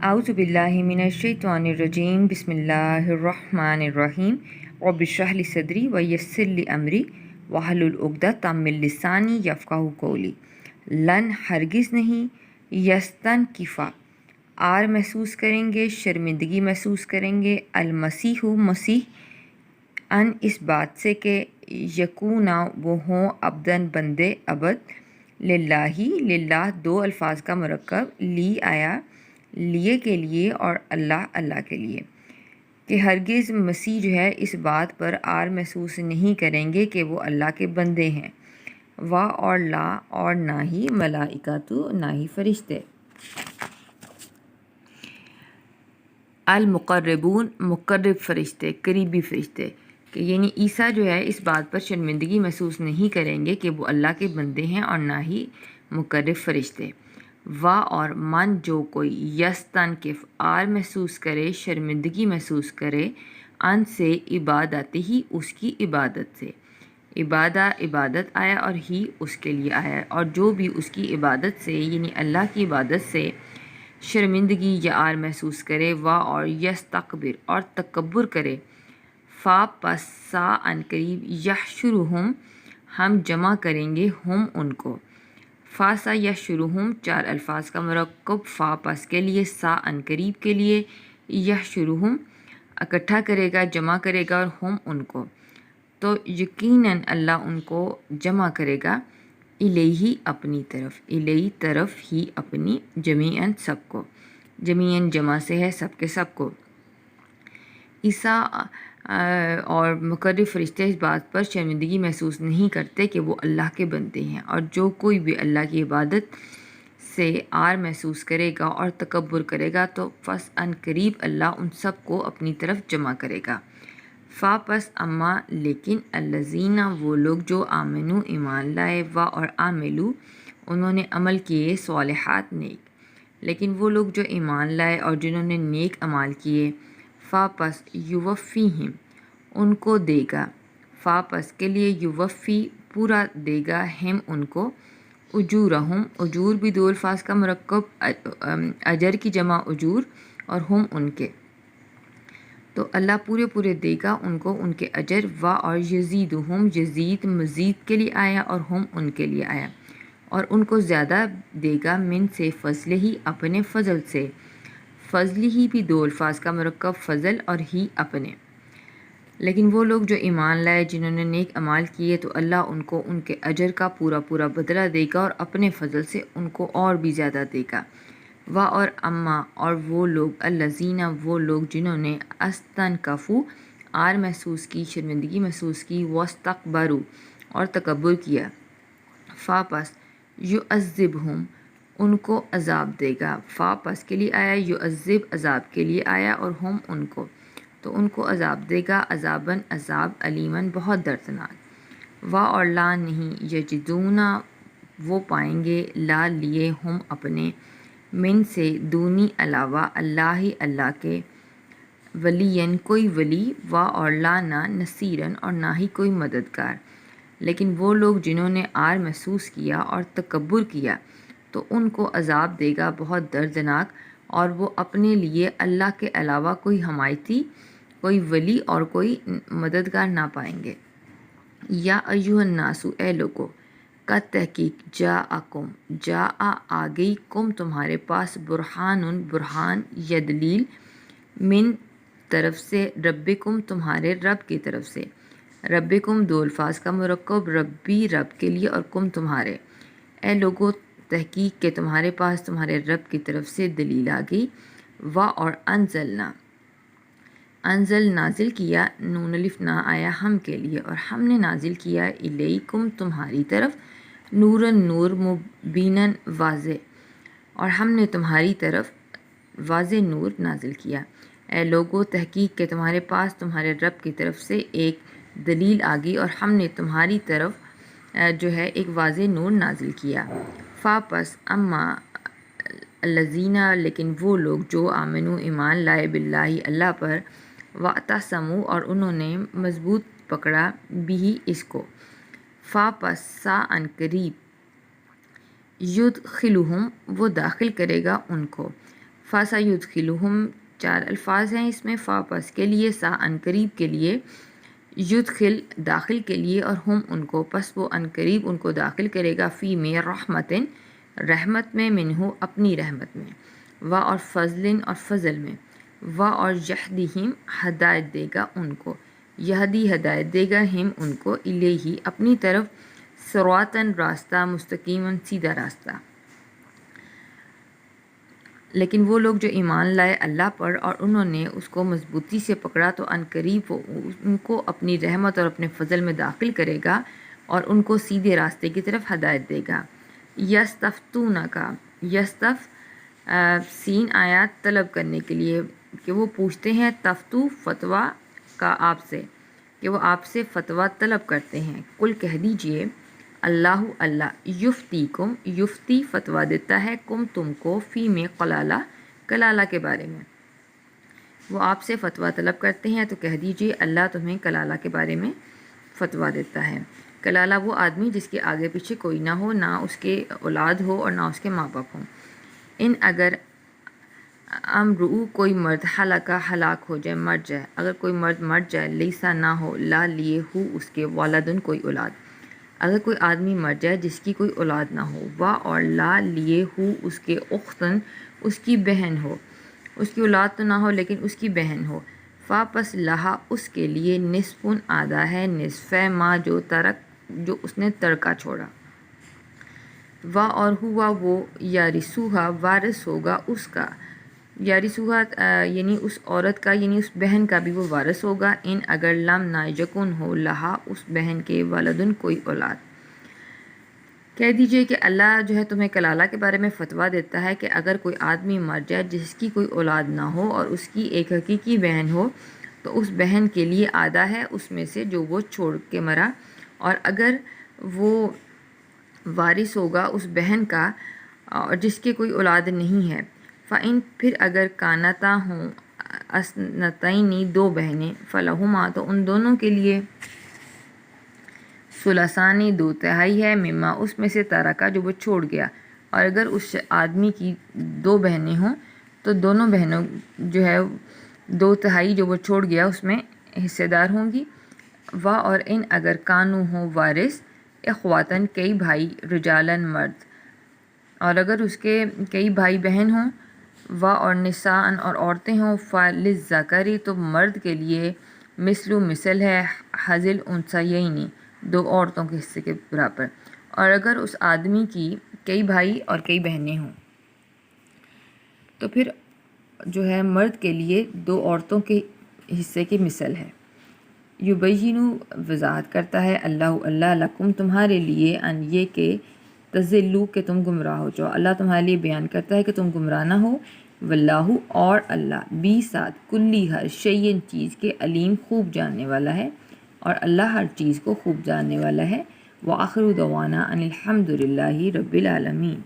اعوذ باللہ من الشیطان الرجیم بسم اللہ الرحمن الرحیم رب اشرح لی صدری ویسر لی امری واحلل عقدۃ من لسانی یفقہوا قولی۔ لن ہرگز نہیں، یستنکفا عار محسوس کریں گے، شرمندگی محسوس کریں گے، المسیح مسیح ان اس بات سے کہ یکونا وہ ہوں عبدن بندے عبد، للہ دو الفاظ کا مرکب لی آیا لیے کے لیے اور اللہ کے لیے، کہ ہرگز مسیح جو ہے اس بات پر عار محسوس نہیں کریں گے کہ وہ اللہ کے بندے ہیں، اور لا اور نہ ہی ملائکۃ نہ ہی فرشتے، المقربون مقرب فرشتے، قریبی فرشتے، کہ یعنی عیسیٰ جو ہے اس بات پر شرمندگی محسوس نہیں کریں گے کہ وہ اللہ کے بندے ہیں اور نہ ہی مقرب فرشتے۔ اور من جو کوئی یستنکف عار محسوس کرے، شرمندگی محسوس کرے، ان سے عبادت ہی اس کی عبادت سے، عبادت آیا اور ہی اس کے لیے آیا، اور جو بھی اس کی عبادت سے یعنی اللہ کی عبادت سے شرمندگی یا عار محسوس کرے، اور یستکبر اور تکبر کرے، پس سا ان قریب یحشرہم ہم جمع کریں گے ہم ان کو، سا یحشرہم چار الفاظ کا مرکب، پس کے لیے، سا ان قریب کے لیے، یحشرہم اکٹھا کرے گا، جمع کرے گا، اور ہم ان کو، تو یقیناً اللہ ان کو جمع کرے گا، الیہ اپنی طرف، الیہ طرف ہی اپنی، جمیعاً سب کو، جمیعاً جمع سے ہے سب کے سب کو۔ عیسیٰ اور مقرب فرشتے اس بات پر شرمندگی محسوس نہیں کرتے کہ وہ اللہ کے بندے ہیں، اور جو کوئی بھی اللہ کی عبادت سے عار محسوس کرے گا اور تکبر کرے گا تو ان قریب اللہ ان سب کو اپنی طرف جمع کرے گا۔ پس اما لیکن الذین وہ لوگ جو آمنو ایمان لائے، اور عاملو انہوں نے عمل کیے، صالحات نیک، لیکن وہ لوگ جو ایمان لائے اور جنہوں نے نیک اعمال کیے، پس یوفیہم ان کو دے گا، پس کے لیے یوفی پورا دے گا، ہم ان کو، اجورہم اجور بھی دو الفاظ کا مرکب، اجر کی جمع اجور، اور ہم ان کے، تو اللہ پورے دے گا ان کو ان کے اجر، اور یزیدہم یزید مزید کے لیے آیا اور ہم ان کے لیے آیا، اور ان کو زیادہ دے گا، من سے فضل ہی اپنے فضل سے، فضل ہی بھی دو الفاظ کا مرکب، فضل اور ہی اپنے، لیکن وہ لوگ جو ایمان لائے جنہوں نے نیک اعمال کیے تو اللہ ان کو ان کے اجر کا پورا بدلہ دے گا، اور اپنے فضل سے ان کو اور بھی زیادہ دے گا۔ اور اما اور وہ لوگ الذین وہ لوگ جنہوں نے استنکفوا عار محسوس کی، شرمندگی محسوس کی، واستکبروا اور تکبر کیا، پس یعذبہم ان کو عذاب دے گا، پس کے لیے آیا، یعذب عذاب کے لیے آیا، اور ہم ان کو، تو ان کو عذاب دے گا، عذاباً عذاب، علیماً بہت دردناک، اور لا نہیں یجدونا وہ پائیں گے، لا لیے ہم اپنے، من سے دونی علاوہ، اللہ کے، ولین کوئی ولی، اور لا نہ نصیرن اور نہ ہی کوئی مددگار، لیکن وہ لوگ جنہوں نے عار محسوس کیا اور تکبر کیا تو ان کو عذاب دے گا بہت دردناک، اور وہ اپنے لیے اللہ کے علاوہ کوئی حمایتی، کوئی ولی اور کوئی مددگار نہ پائیں گے۔ یا ایھا الناس اے لوگو، قد تحقیق جاء آ گئی، کم تمہارے پاس، برہان یا دلیل، من طرف سے، ربکم تمہارے رب کی طرف سے، ربکم دو الفاظ کا مرکب، ربی رب کے لیے، اور کم تمہارے، اے لوگو تحقیق کہ تمہارے پاس تمہارے رب کی طرف سے دلیل آ گئی، اور انزل نازل کیا، نون الف نہ آیا ہم کے لیے، اور ہم نے نازل کیا، الیکم تمہاری طرف، نورن نور، مبیناً واضح، اور ہم نے تمہاری طرف واضح نور نازل کیا، اے لوگو تحقیق کہ تمہارے پاس تمہارے رب کی طرف سے ایک دلیل آ گئی، اور ہم نے تمہاری طرف جو ہے ایک واضح نور نازل کیا، پس اما الذین لیکن وہ لوگ جو آمنو ایمان لائے، باللہ اللہ پر، واعتصموا اور انہوں نے مضبوط پکڑا، بھی اس کو، پس سا ان قریب، یدخلہم وہ داخل کرے گا ان کو، فَسَيُدْخِلُهُم 4 الفاظ ہیں اس میں، فا پس کے لیے، سا ان قریب کے لیے، یدخل داخل کے لیے، اور ہم ان کو پس وہ ان قریب ان کو داخل کرے گا، فی میں رحمتن رحمت میں، منہو اپنی رحمت میں، و اور فضلن اور فضل میں، و اور یہدیہم ہدایت دے گا ان کو، یہدی ہدایت دے گا ہم ان کو، الیہ اپنی طرف، صراطاً راستہ، مستقیماً سیدھا راستہ۔ لیکن وہ لوگ جو ایمان لائے اللہ پر اور انہوں نے اس کو مضبوطی سے پکڑا تو ان قریب وہ ان کو اپنی رحمت اور اپنے فضل میں داخل کرے گا اور ان کو سیدھے راستے کی طرف ہدایت دے گا۔ یستفتونکا، یستف سین آیات طلب کرنے کے لیے کہ وہ پوچھتے ہیں، تفتو فتویٰ کا آپ سے، کہ وہ آپ سے فتویٰ طلب کرتے ہیں، کل کہہ دیجئے اللہ اللہ یفتیکم، یفتی فتویٰ دیتا ہے، کم تم کو، فی میں قلالہ کلالہ کے بارے میں، وہ آپ سے فتویٰ طلب کرتے ہیں تو کہہ دیجئے اللہ تمہیں کلالہ کے بارے میں فتویٰ دیتا ہے۔ کلالہ وہ آدمی جس کے آگے پیچھے کوئی نہ ہو، نہ اس کے اولاد ہو اور نہ اس کے ماں باپ ہوں۔ ان اگر امرؤ کوئی مرد ہلاک ہو جائے، مر جائے، اگر کوئی مرد مر جائے، لیسا نہ ہو، لا لیے ہو اس کے، والدن کوئی اولاد، اگر کوئی آدمی مر جائے جس کی کوئی اولاد نہ ہو، وا اور لا لیے ہو اس کے، اختن اس کی بہن ہو، اس کی اولاد تو نہ ہو لیکن اس کی بہن ہو، فا پس لہا اس کے لیے، نصفن آدھا ہے، نصف ما جو ترک جو اس نے ترکہ چھوڑا، وا اور ہوا وہ، یارثوہا وارث ہوگا اس کا، یارثوہا یعنی اس عورت کا یعنی اس بہن کا بھی وہ وارث ہوگا، ان اگر لم نہ یکن ہو لہا اس بہن کے، ولدن کوئی اولاد۔ کہہ دیجئے کہ اللہ جو ہے تمہیں کلالہ کے بارے میں فتویٰ دیتا ہے کہ اگر کوئی آدمی مر جائے جس کی کوئی اولاد نہ ہو اور اس کی ایک حقیقی بہن ہو تو اس بہن کے لیے آدھا ہے اس میں سے جو وہ چھوڑ کے مرا، اور اگر وہ وارث ہوگا اس بہن کا اور جس کے کوئی اولاد نہیں ہے، فَإِن پھر اگر کانتا ہوں، اثنتینی دو بہنیں، فلہما تو ان دونوں کے لیے، ثلثانی دو تہائی ہے، مما اس میں سے ترکہ جو وہ چھوڑ گیا، اور اگر اس آدمی کی دو بہنیں ہوں تو دونوں بہنوں جو ہے دو تہائی جو وہ چھوڑ گیا اس میں حصے دار ہوں گی، و اور ان اگر کانو ہوں وارث، اخواتاً کئی بھائی، رجالاً مرد، اور اگر اس کے کئی بھائی بہن ہوں، و اور نساءً اور عورتیں ہوں، فللذکر تو مرد کے لیے، مثل ہے، حظ الانثیین دو عورتوں کے حصے کے برابر، اور اگر اس آدمی کی کئی بھائی اور کئی بہنیں ہوں تو پھر جو ہے مرد کے لیے دو عورتوں کے حصے کی مثل ہے۔ یبین وضاحت کرتا ہے اللہ لکم تمہارے لیے، ان یہ کہ تضلوا کہ تم گمراہ ہو جاؤ، اللہ تمہارے لیے بیان کرتا ہے کہ تم گمراہ نہ ہو، واللہ اور اللہ، بھی ساتھ، کلی ہر شیء چیز کے، علیم خوب جاننے والا ہے، اور اللہ ہر چیز کو خوب جاننے والا ہے۔ وآخر دعوانا ان الحمد للہ رب العالمین۔